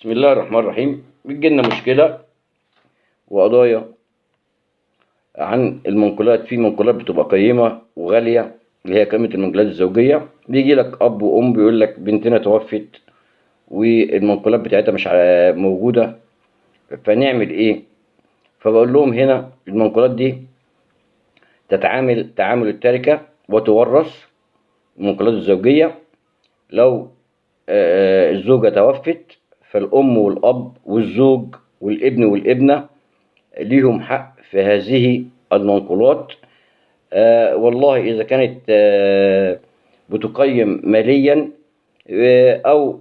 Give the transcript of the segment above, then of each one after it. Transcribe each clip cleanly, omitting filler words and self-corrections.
بسم الله الرحمن الرحيم. بتجيلنا مشكلة وقضايا عن المنقولات. في منقولات بتبقى قيمة وغالية، اللي هي قيمة المنقولات الزوجية. بيجي لك أب وأم بيقول لك بنتنا توفت والمنقولات بتاعتها مش موجودة، فنعمل إيه؟ فبقول لهم هنا المنقولات دي تتعامل تعامل التركة وتورث. المنقولات الزوجية لو الزوجة توفت فالأم والأب والزوج والابن والابنة ليهم حق في هذه المنقولات. والله إذا كانت بتقيم ماليا أو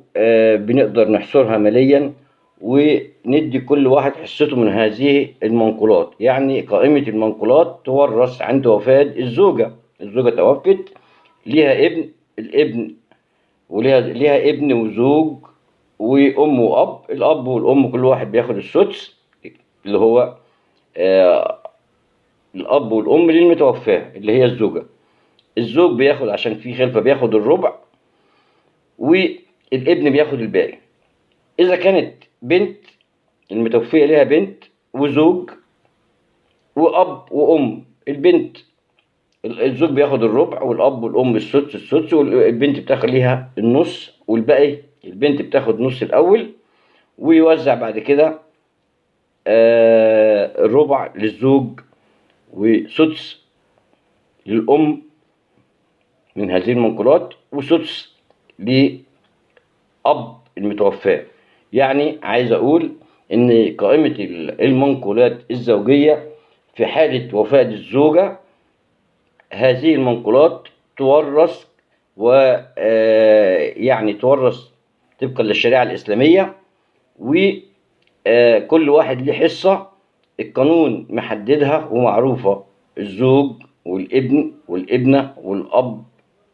بنقدر نحصرها ماليا وندي كل واحد حصته من هذه المنقولات. يعني قائمة المنقولات تورث عند وفاة الزوجة. الزوجة توفت، ليها ابن، الابن وليها ابن وزوج وأم وأب. الأب والأم كل واحد بياخد السدس، اللي هو الأب والأم للمتوفاة اللي هي الزوجة. الزوج بياخد عشان في خلفة بياخد الربع، والابن بياخد الباقي. إذا كانت بنت المتوفية ليها بنت وزوج وأب وأم، البنت الزوج بياخد الربع والأب والأم السدس والبنت بتاخد ليها النص، والباقي البنت بتاخد نص الأول، ويوزع بعد كده الربع للزوج وسدس للأم من هذه المنقولات وسدس لأب المتوفاة. يعني عايز أقول إن قائمة المنقولات الزوجية في حالة وفاة الزوجة هذه المنقولات تورث، ويعني تورث طبقا للشريعة الإسلامية، وكل واحد له حصة القانون محددها ومعروفة. الزوج والابن والابنة والأب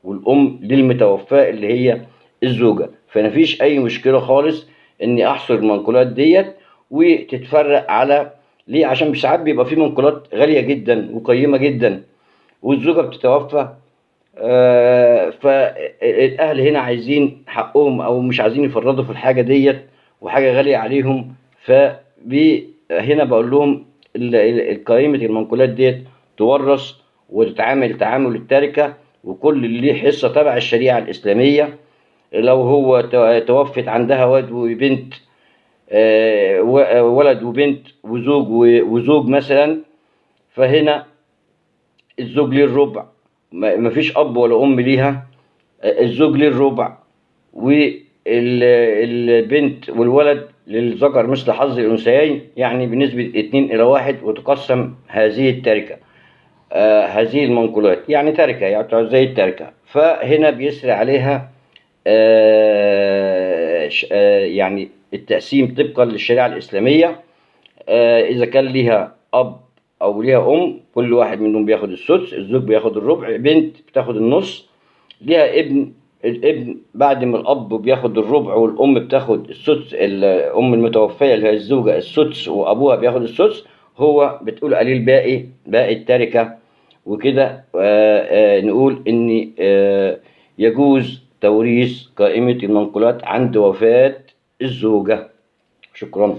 والأم للمتوفاة اللي هي الزوجة. فمفيش أي مشكلة خالص إني أحصر المنقولات ديت وتتفرق على ليه، عشان ساعات بيبقى في منقولات غالية جدا وقيمة جدا والزوجة بتتوفى. فالأهل هنا عايزين حقهم أو مش عايزين يفرطوا في الحاجة ديت وحاجة غالية عليهم. هنا بقول لهم قائمة المنقولات ديت تورث وتتعامل تعامل التركة، وكل اللي ليه حصة تبع الشريعة الإسلامية. لو هو توفت عندها ولد وبنت، ولد وبنت وزوج وزوج مثلا، فهنا الزوج ليه الربع، مفيش أب ولا أم ليها. الزوج ليه الربع والبنت والولد للذكر مثل حظ الأنثيين، يعني بنسبة 2-1، وتقسم هذه التركة. هذه المنقولات يعني تركة، يعني زي التركة. فهنا بيسري عليها يعني التقسيم طبقا للشريعة الإسلامية. إذا كان ليها أب أو ليها أم كل واحد منهم بياخد السدس، الزوج بياخد الربع، بنت بتاخد النص، ليها ابن، الابن بعد ما الأب بياخد الربع والأم بتاخد السدس، الأم المتوفية اللي هي الزوجة السدس وأبوها بياخد السدس، هو بتقول عليه الباقي، باقي التركة. وكده نقول إن يجوز توريث قائمة المنقولات عند وفاة الزوجة. شكرا.